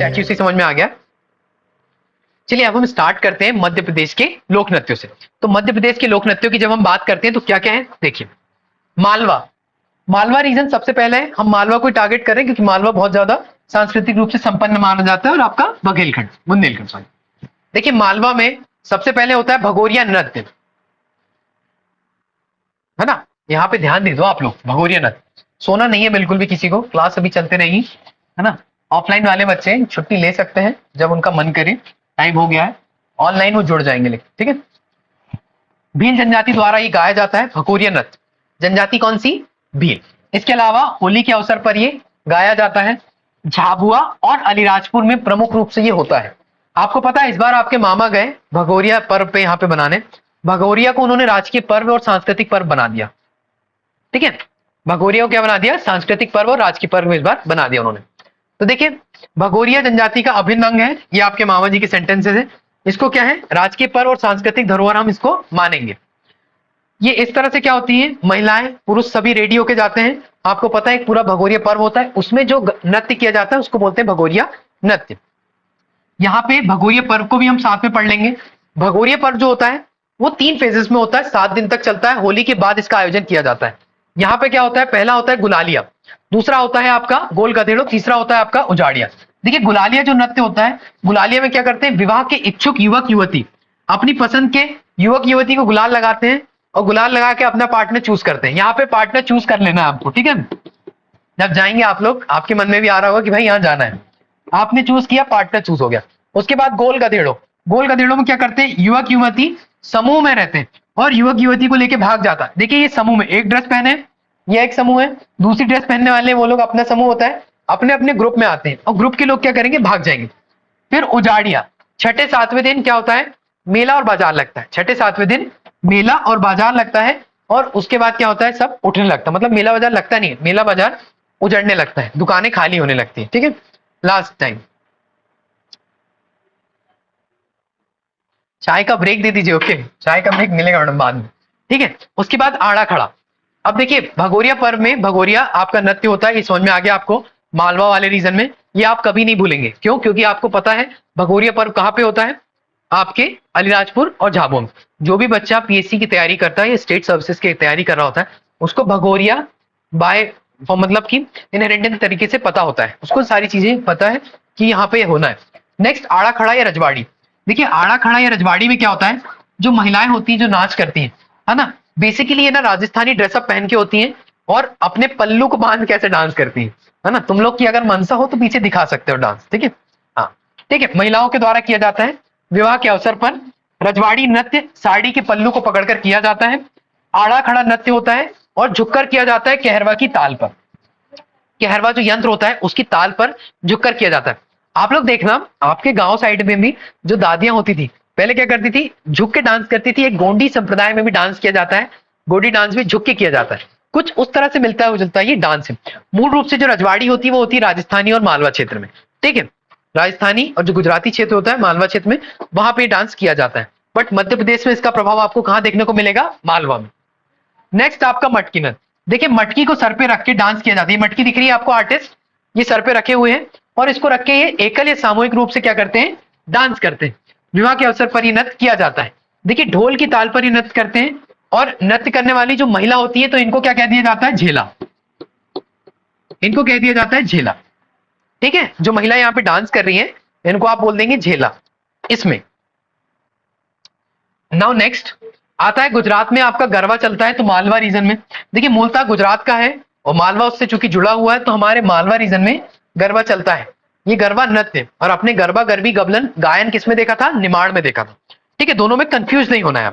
एक्यूसी समझ में आ गया। चलिए अब हम स्टार्ट करते हैं मध्य प्रदेश के लोक नृत्यों से। तो मध्य प्रदेश के लोक नृत्यों की जब हम बात करते हैं तो क्या क्या है देखिए। मालवा, मालवा रीजन सबसे पहले है, हम मालवा को टारगेट करें क्योंकि मालवा बहुत ज्यादा सांस्कृतिक रूप से संपन्न माना जाता है, और आपका बघेलखंड बुंदेलखंड सॉरी। देखिए मालवा में सबसे पहले होता है भगोरिया नृत्य, है ना, यहाँ पे ध्यान दे दो आप लोग, भगोरिया नृत्य सोना नहीं है बिल्कुल भी किसी को, क्लास अभी चलते रहेगी, है ना। ऑफलाइन वाले बच्चे छुट्टी ले सकते हैं जब उनका मन करे, टाइम हो गया है, ऑनलाइन वो जुड़ जाएंगे लेकिन, ठीक है। भील जनजाति द्वारा ये गाया जाता है भगोरिया नृत्य, जनजाति कौन सी, भील। इसके अलावा होली के अवसर पर ये गाया जाता है। झाबुआ और अलीराजपुर में प्रमुख रूप से ये होता है। आपको पता है इस बार आपके मामा गए भगोरिया पर्व पे यहाँ पे बनाने, भगोरिया को उन्होंने राजकीय पर्व और सांस्कृतिक पर्व बना दिया, ठीक है। भगोरिया को क्या बना दिया, सांस्कृतिक पर्व और राजकीय पर्व इस बार बना दिया उन्होंने। तो देखिए भगोरिया जनजाति का अभिन्न अंग है, ये आपके मामा जी के सेंटेंसेस है। इसको क्या है, राजकीय पर्व और सांस्कृतिक धरोहर हम इसको मानेंगे। ये इस तरह से क्या होती है, महिलाएं पुरुष सभी रेडी होके जाते हैं, आपको पता है एक पूरा भगोरिया पर्व होता है, उसमें जो नृत्य किया जाता है उसको बोलते हैं भगोरिया नृत्य। यहाँ पे भगोरिया पर्व को भी हम साथ में पढ़ लेंगे। भगोरिया पर्व जो होता है वो 3 फेजेस में होता है, 7 दिन तक चलता है, होली के बाद इसका आयोजन किया जाता है। यहाँ पे क्या होता है, पहला होता है गुलालिया, दूसरा होता है आपका गोल गधेड़ो, तीसरा होता है आपका उजाड़िया। देखिए गुलालिया जो नृत्य होता है, गुलालिया में क्या करते हैं, विवाह के इच्छुक युवक युवती अपनी पसंद के युवक युवती को गुलाल लगाते हैं और गुलाल लगा के अपना पार्टनर चूज करते हैं। यहाँ पे पार्टनर चूज कर लेना है आपको, ठीक है। जब जाएंगे आप लोग, आपके मन में भी आ रहा होगा कि भाई यहाँ जाना है, आपने चूज किया, पार्टनर चूज हो गया। उसके बाद गोल गधेड़ो, गोल गधेड़ो में क्या करते हैं, युवक युवती समूह में रहते हैं और युवक युवती को लेके भाग जाता है। देखिए ये समूह में एक ड्रेस पहने, ये एक समूह है, दूसरी ड्रेस पहनने वाले वो लोग अपना समूह होता है, अपने अपने ग्रुप में आते हैं और ग्रुप के लोग क्या करेंगे, भाग जाएंगे। फिर उजाड़िया, छठे सातवें दिन क्या होता है, मेला और बाजार लगता है। छठे सातवें दिन मेला और बाजार लगता है और उसके बाद क्या होता है, सब उठने लगता है, मतलब मेला बाजार लगता नहीं है, मेला बाजार उजड़ने लगता है, दुकानें खाली होने लगती है, ठीक है। लास्ट टाइम चाय का ब्रेक दे दीजिए, ओके, चाय का ब्रेक मिलेगा मैडम बाद में, ठीक है। उसके बाद आड़ा खड़ा। अब देखिए भगोरिया पर्व में भगोरिया आपका नृत्य होता है, ये समझ में आ गया आपको, मालवा वाले रीजन में, ये आप कभी नहीं भूलेंगे, क्यों, क्योंकि आपको पता है भगोरिया पर्व कहाँ पे होता है, आपके अलीराजपुर और झाबुआ में। जो भी बच्चा पीएससी की तैयारी करता है या स्टेट सर्विसेज की तैयारी कर रहा होता है, उसको भगोरिया बाय मतलब कि इनहेरेंट तरीके से पता होता है, उसको सारी चीजें पता है कि यहाँ पे होना है। नेक्स्ट आड़ा खड़ा या रजवाड़ी। देखिए आड़ा खड़ा या रजवाड़ी में क्या होता है, जो महिलाएं होती हैं जो नाच करती हैं, है ना, बेसिकली ये ना राजस्थानी ड्रेसअप पहन के होती हैं और अपने पल्लू को बांध कैसे डांस करती हैं, है ना। तुम लोग की अगर मनसा हो तो पीछे दिखा सकते हो डांस, ठीक है। हाँ ठीक है, महिलाओं के द्वारा किया जाता है विवाह के अवसर पर। रजवाड़ी नृत्य साड़ी के पल्लू को पकड़कर किया जाता है। आड़ा खड़ा नृत्य होता है और झुककर किया जाता है कहरवा की ताल पर। कहरवा जो यंत्र होता है उसकी ताल पर झुककर किया जाता है। आप लोग देखना आपके गांव साइड में भी जो दादियां होती थी पहले क्या करती थी, झुक के डांस करती थी। एक गोंडी संप्रदाय में भी डांस किया जाता है, गोंडी डांस भी झुक के किया जाता है, कुछ उस तरह से मिलता है जुलता है ये डांस है। मूल रूप से जो रजवाड़ी होती है वो होती है राजस्थानी और मालवा क्षेत्र में, ठीक है। राजस्थानी और जो गुजराती क्षेत्र होता है मालवा क्षेत्र में, वहां पे डांस किया जाता है। बट मध्य प्रदेश में इसका प्रभाव आपको कहां देखने को मिलेगा, मालवा में। नेक्स्ट आपका मटकी नृत्य। देखिए मटकी को सर पे रख के डांस किया जाता है। मटकी दिख रही है आपको, आर्टिस्ट ये सर पे रखे हुए हैं और इसको रख के ये एकल या सामूहिक रूप से क्या करते हैं, डांस करते हैं। विवाह के अवसर पर ये नृत्य किया जाता है। देखिए ढोल की ताल पर ये नृत्य करते हैं और नृत्य करने वाली जो महिला होती है तो इनको क्या कह दिया जाता है, झेला, इनको कह दिया जाता है झेला, ठीक है। जो महिला यहाँ पे डांस कर रही है इनको आप बोल देंगे झेला इसमें। नाउ नेक्स्ट आता है गुजरात में आपका गरबा चलता है, तो मालवा रीजन में। देखिए मूलतः गुजरात का है और मालवा उससे चूंकि जुड़ा हुआ है तो हमारे मालवा रीजन में गरबा चलता है। ये गरबा नृत्य और अपने गरबा गरबी गबलन गायन किसमें देखा था, निमाड़ में देखा था, ठीक है। दोनों में कंफ्यूज नहीं होना है।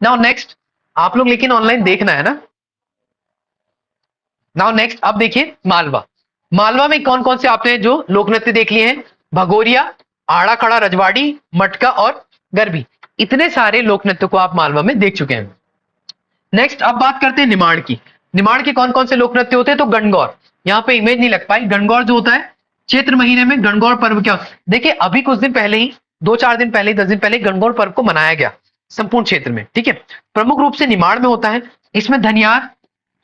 नाउ नेक्स्ट आप लोग लेकिन ऑनलाइन देखना है ना। नाउ नेक्स्ट अब देखिए मालवा। मालवा में कौन कौन से आपने जो लोक नृत्य देख लिए हैं, भगोरिया, आड़ा खड़ा, रजवाड़ी, मटका और गरबी, इतने सारे लोक नृत्य को आप मालवा में देख चुके हैं। नेक्स्ट अब बात करते हैं निमाड़ की। निमाड़ के कौन कौन से लोक नृत्य होते हैं, तो गणगौर, यहाँ पे इमेज नहीं लग पाई। गणगौर जो होता है चैत्र महीने में गणगौर पर्व क्या होता है। देखिए अभी कुछ दिन पहले ही 2-4 दिन पहले 10 दिन पहले गणगौर पर्व को मनाया गया संपूर्ण क्षेत्र में, ठीक है। प्रमुख रूप से निमाड़ में होता है। इसमें धनियार,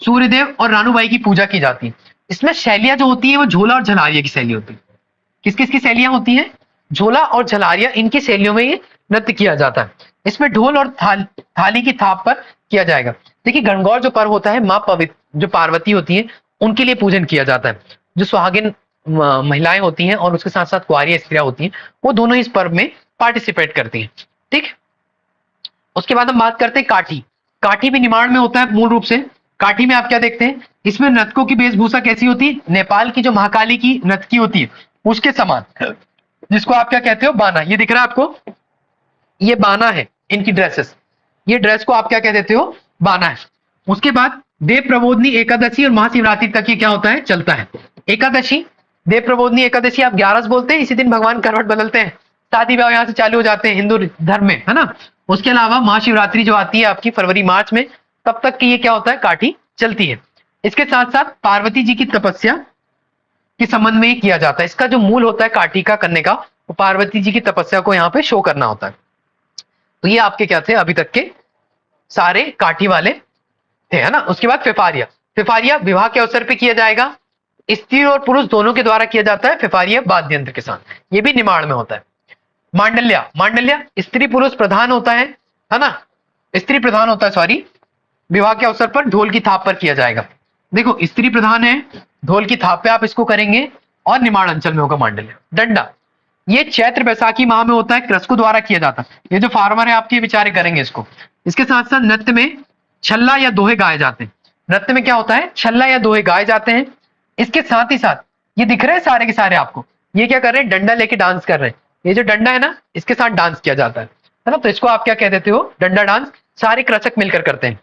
सूर्यदेव और रानूबाई की पूजा की जाती है। इसमें शैलियां जो होती है वो झोला और झलारिया की शैली होती है, किस किस की शैलियां होती हैं? झोला और झलारिया, इनकी शैलियों में ये नृत्य किया जाता है। इसमें ढोल और थाली की थाप पर किया जाएगा। देखिए गणगौर जो पर्व होता है, माँ पवित्र जो पार्वती होती है उनके लिए पूजन किया जाता है। जो सुहागिन महिलाएं होती हैं और उसके साथ साथ कुंवारी स्त्रियां होती हैं, वो दोनों इस पर्व में पार्टिसिपेट करती हैं। ठीक, उसके बाद हम बात करते हैं काठी। काठी भी निमाड़ में होता है मूल रूप से। काठी में आप क्या देखते हैं, इसमें नर्तकों की वेशभूषा कैसी होती है? नेपाल की जो महाकाली की नर्तकी होती है उसके समान, जिसको आप क्या कहते हो? बाना। ये दिख रहा है आपको, ये बाना है इनकी ड्रेसेस। ये ड्रेस को आप क्या कह देते हो? बाना है। उसके बाद देव प्रबोधनी एकादशी और महाशिवरात्रि तक ये क्या होता है? चलता है। एकादशी, देव प्रबोधनी एकादशी आप 11 बोलते हैं, इसी दिन भगवान करवट बदलते हैं, शादी ब्याह यहाँ से चालू हो जाते हैं हिंदू धर्म में, है ना। उसके अलावा महाशिवरात्रि जो आती है आपकी फरवरी मार्च में, तब तक की ये क्या होता है? काठी चलती है। इसके साथ साथ पार्वती जी की तपस्या के संबंध में ये किया जाता है। इसका जो मूल होता है काठी का करने का, वो पार्वती जी की तपस्या को यहाँ पे शो करना होता है। तो ये आपके क्या थे अभी तक के सारे काठी वाले थे, है ना। उसके बाद फिफारिया। फिफारिया विवाह के अवसर पे किया जाएगा, स्त्री और पुरुष दोनों के द्वारा किया जाता है फिफारिया वाद्य यंत्र के साथ। ये भी निमाड़ में होता है। मांडल्या, मांडल्या स्त्री पुरुष प्रधान होता है ना, स्त्री प्रधान होता है, सॉरी। विवाह के अवसर पर ढोल की थाप पर किया जाएगा। देखो स्त्री प्रधान है, ढोल की थाप पे आप इसको करेंगे, और निमाड़ अंचल में होगा मांडल्या। डंडा, ये चैत्र बैसाखी माह में होता है, कृषकों द्वारा किया जाता है। ये जो फार्मर है आपके बेचारे करेंगे इसको। इसके साथ साथ नृत्य में छल्ला या दोहे गाए जाते हैं। नृत्य में क्या होता है? छल्ला या दोहे गाए जाते हैं। इसके साथ ही साथ ये दिख रहे हैं सारे के सारे आपको, ये क्या कर रहे हैं? डंडा लेके डांस कर रहे हैं। ये जो डंडा है ना, इसके साथ डांस किया जाता है ना। तो इसको आप क्या कह देते हो? डंडा डांस। सारे कृषक मिलकर करते हैं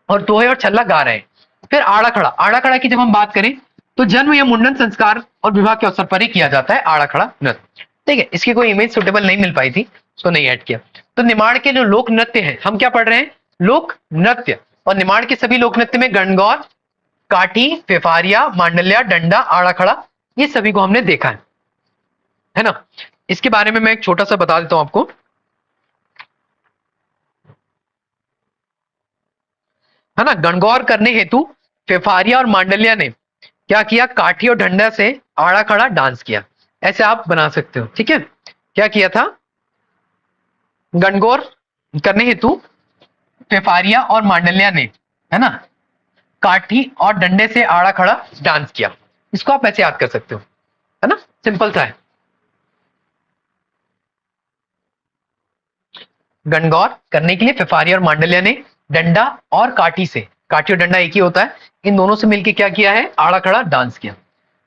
और दोहे और छल्ला गा रहे हैं। फिर आड़ा खड़ा। आड़ा खड़ा की जब हम बात करें तो जन्म या मुंडन संस्कार और विवाह के अवसर पर ही किया जाता है आड़ा खड़ा नृत्य। ठीक है, इसकी कोई इमेज सुटेबल नहीं मिल पाई थी, उसको नहीं ऐड किया। तो निमाड़ के जो लोक नृत्य है, हम क्या पढ़ रहे हैं? लोक नृत्य। और निमाड़ के सभी लोक नृत्य में गणगौर, काठी, फिफारिया, मांडल्या, डंडा, आड़ा खड़ा, ये सभी को हमने देखा है ना। इसके बारे में मैं एक छोटा सा बता देता हूं आपको, है ना। गणगौर करने हेतु फिफारिया और मांडल्या ने क्या किया? काठी और डंडा से आड़ा खड़ा डांस किया। ऐसे आप बना सकते हो, ठीक है। क्या किया था? गणगौर करने हेतु फिफारिया और मांडल्या ने, है ना, काठी और डंडे से आड़ा खड़ा डांस किया। इसको आप ऐसे याद कर सकते हो, है ना, सिंपल सा है। गणगौर करने के लिए फिफारिया और मांडल्या ने डंडा और काठी से, काठी और डंडा एक ही होता है, इन दोनों से मिलकर क्या किया है? आड़ा खड़ा डांस किया।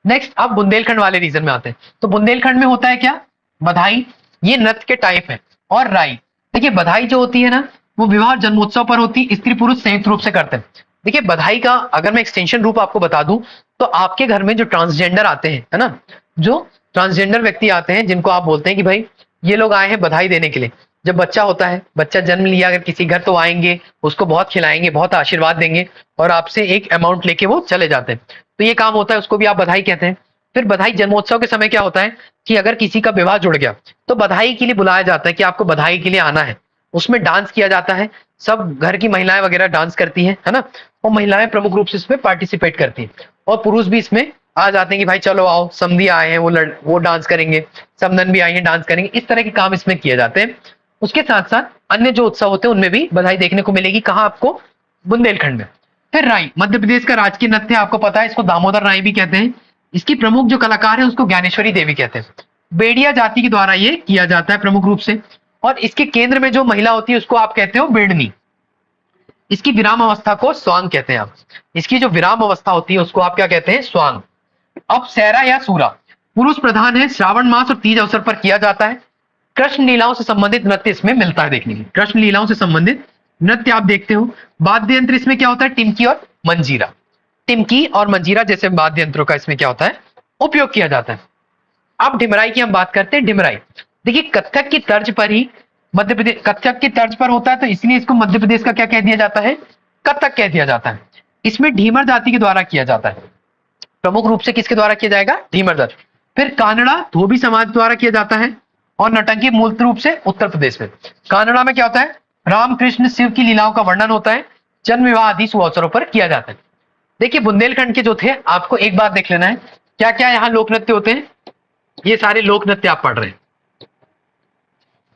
नेक्स्ट अब बुंदेलखंड वाले रीजन में आते हैं। तो बुंदेलखंड में होता है क्या? बधाई, ये नृत्य के टाइप है। और राई। देखिए बधाई जो होती है ना, वो विवाह जन्मोत्सव पर होती है, स्त्री पुरुष संयुक्त रूप से करते हैं। देखिए बधाई का अगर मैं एक्सटेंशन रूप आपको बता दूं, तो आपके घर में जो ट्रांसजेंडर आते हैं, है ना, जो ट्रांसजेंडर व्यक्ति आते हैं, जिनको आप बोलते हैं कि भाई ये लोग आए हैं बधाई देने के लिए। जब बच्चा होता है, बच्चा जन्म लिया अगर किसी घर, तो आएंगे, उसको बहुत खिलाएंगे, बहुत आशीर्वाद देंगे, और आपसे एक अमाउंट लेके वो चले जाते हैं। तो ये काम होता है, उसको भी आप बधाई कहते हैं। फिर बधाई जन्मोत्सव के समय क्या होता है कि अगर किसी का विवाह जुड़ गया, तो बधाई के लिए बुलाया जाता है कि आपको बधाई के लिए आना है। उसमें डांस किया जाता है, सब घर की महिलाएं वगैरह डांस करती है ना। और महिलाएं प्रमुख रूप से इसमें पार्टिसिपेट करती हैं, और पुरुष भी इसमें आ जाते हैं कि भाई चलो आओ, समधी आए हैं, वो डांस करेंगे, समधन भी आए हैं, डांस करेंगे। इस तरह के काम इसमें किए जाते हैं। उसके साथ साथ अन्य जो उत्सव होते हैं उनमें भी बधाई देखने को मिलेगी। कहाँ आपको? बुंदेलखंड में। फिर राई, मध्य प्रदेश का राजकीय नृत्य, आपको पता है इसको दामोदर राय भी कहते हैं। इसकी प्रमुख जो कलाकार है उसको ज्ञानेश्वरी देवी कहते हैं। बेड़िया जाति के द्वारा ये किया जाता है प्रमुख रूप से। और इसके केंद्र में जो महिला होती है उसको आप कहते हो बेड़नी। इसकी विराम अवस्था को स्वांग कहते हैं आप। इसकी जो विराम अवस्था होती है उसको आप क्या कहते हैं? स्वांग। अब सैरा या सूरा पुरुष प्रधान है, श्रावण मास और तीज अवसर पर किया जाता है। कृष्ण लीलाओं से संबंधित नृत्य इसमें मिलता है देखने के लिए। कृष्ण लीलाओं से संबंधित नृत्य आप देखते हो। वाद्य यंत्र इसमें क्या होता है? टिमकी और मंजीरा। टिमकी और मंजीरा जैसे वाद्य यंत्रों का इसमें क्या होता है? उपयोग किया जाता है। अब ढिमराई की हम बात करते हैं। ढिमराई देखिए कथक की तर्ज पर ही, मध्य प्रदेश कथक की तर्ज पर होता है, तो इसलिए इसको मध्य प्रदेश का क्या कह दिया जाता है? कथक कह दिया जाता है। इसमें ढीमर जाति के द्वारा किया जाता है। प्रमुख रूप से किसके द्वारा किया जाएगा? ढीमर जाति। फिर कानड़ा धोबी समाज द्वारा किया जाता है। और नौटंकी मूल रूप से उत्तर प्रदेश में। कानड़ा में क्या होता है? रामकृष्ण शिव की लीलाओं का वर्णन होता है, जन्म विवाह आदि शुभ अवसरों पर किया जाता है। देखिए बुंदेलखंड के जो थे, आपको एक बात देख लेना है, क्या क्या यहाँ लोक नृत्य होते हैं। ये सारे लोक नृत्य आप पढ़ रहे हैं।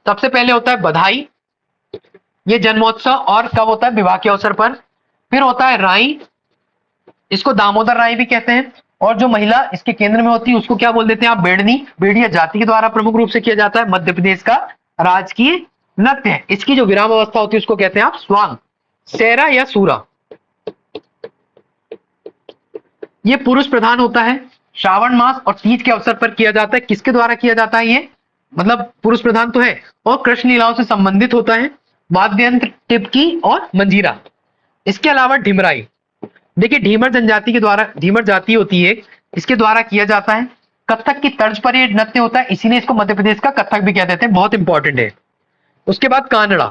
सबसे पहले होता है बधाई, ये जन्मोत्सव और कब होता है, विवाह के अवसर पर। फिर होता है राई, इसको दामोदर राई भी कहते हैं। और जो महिला इसके केंद्र में होती है उसको क्या बोल देते हैं आप, बेड़नी। बेड़िया जाति के द्वारा प्रमुख रूप से किया जाता है, मध्य प्रदेश का राजकीय नृत्य है। इसकी जो विराम अवस्था होती है उसको कहते हैं आप स्वांग, सेरा या सूरा। ये पुरुष प्रधान होता है, श्रावण मास और तीज के अवसर पर किया जाता है। किसके द्वारा किया जाता है ये, मतलब पुरुष प्रधान तो है, और कृष्ण लीलाओं से संबंधित होता है। वाद्य यंत्र टिपकी और मंजीरा। इसके अलावा ढिमराई, देखिए ढीमर जनजाति के द्वारा, ढीमर जाति होती है, इसके द्वारा किया जाता है। कथक की तर्ज पर यह नृत्य होता है, इसीलिए इसको मध्य प्रदेश का कथक भी कह देते हैं, बहुत इंपॉर्टेंट है। उसके बाद कानड़ा।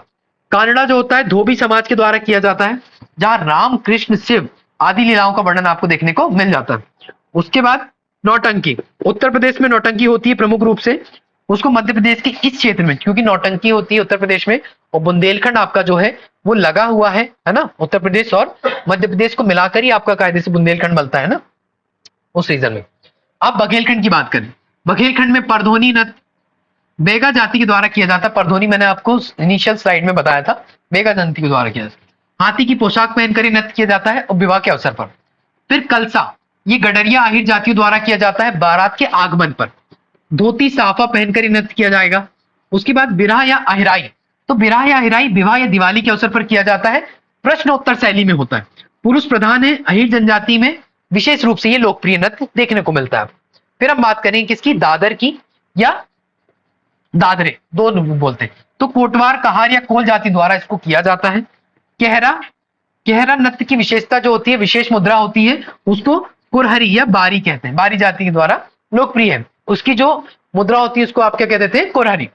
कानड़ा जो होता है धोबी समाज के द्वारा किया जाता है, जहां राम कृष्ण शिव आदि लीलाओं का वर्णन आपको देखने को मिल जाता है। उसके बाद नौटंकी, उत्तर प्रदेश में नौटंकी होती है प्रमुख रूप से। उसको मध्य प्रदेश के इस क्षेत्र में, क्योंकि नौटंकी होती है उत्तर प्रदेश में, और बुंदेलखंड आपका जो है वो लगा हुआ है ना, उत्तर प्रदेश और मध्य प्रदेश को मिलाकर ही आपका कायदे से बुंदेलखंड बनता है ना, उस रीजन में। अब बघेलखंड की बात करें, बघेलखंड में परधोनी नृत्य बेगा जाति के द्वारा किया जाता है। परधोनी मैंने आपको इनिशियल स्लाइड में बताया था, बेगा जाति के द्वारा किया जाता है। हाथी की पोशाक पहनकर नृत्य किया जाता है और विवाह के अवसर पर। फिर कलसा, ये गडरिया आहिर जातियों द्वारा किया जाता है बारात के आगमन पर, धोती साफा पहनकर नृत्य किया जाएगा। उसके बाद बिरहा या अहिराई, तो बिरहा या अहिराई विवाह या दिवाली के अवसर पर किया जाता है, प्रश्नोत्तर शैली में होता है, पुरुष प्रधान है। अहिर जनजाति में विशेष रूप से ये लोकप्रिय नृत्य देखने को मिलता है। फिर हम बात करें किसकी, दादर की या दादरे, दो बोलते हैं। तो कोटवार, कहार या कोल जाति द्वारा इसको किया जाता है। केहरा, केहरा नृत्य की विशेषता जो होती है, विशेष मुद्रा होती है, उसको कुरहरी या बारी कहते हैं, बारी जाति के द्वारा लोकप्रिय है। उसकी जो मुद्रा होती है उसको आप क्या कह देते हैं, कुरहरी।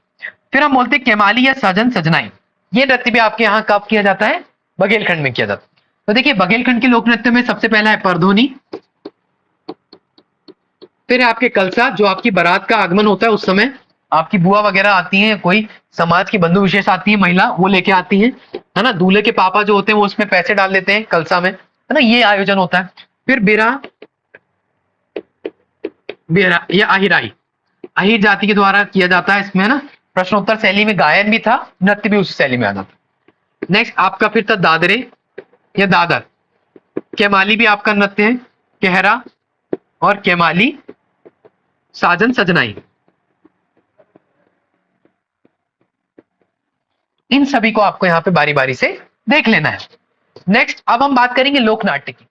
फिर हम बोलते हैं केमाली या साजन सजनाई, ये नृत्य भी आपके यहाँ कब किया जाता है, बघेलखंड में किया जाता है। तो देखिए बघेलखंड के लोक नृत्य में सबसे पहला है परधोनी, फिर है आपके कलसा, जो आपकी बारात का आगमन होता है, उस समय आपकी बुआ वगैरह आती हैं, कोई समाज की बंधु विशेष आती है महिला, वो लेके आती है ना, दूल्हे के पापा जो होते हैं वो उसमें पैसे डाल देते हैं कलसा में, है ना, ये आयोजन होता है। फिर बिरहा, बिरहा या अहिराई, अहिर जाति के द्वारा किया जाता है, इसमें ना प्रश्नोत्तर शैली में गायन भी था, नृत्य भी उसी शैली में आ जाता। नेक्स्ट आपका फिर था दादरे या दादर, केमाली भी आपका नृत्य है, केहरा और केमाली, साजन सजनाई, इन सभी को आपको यहाँ पे बारी बारी से देख लेना है। नेक्स्ट अब हम बात करेंगे लोक नाट्य की।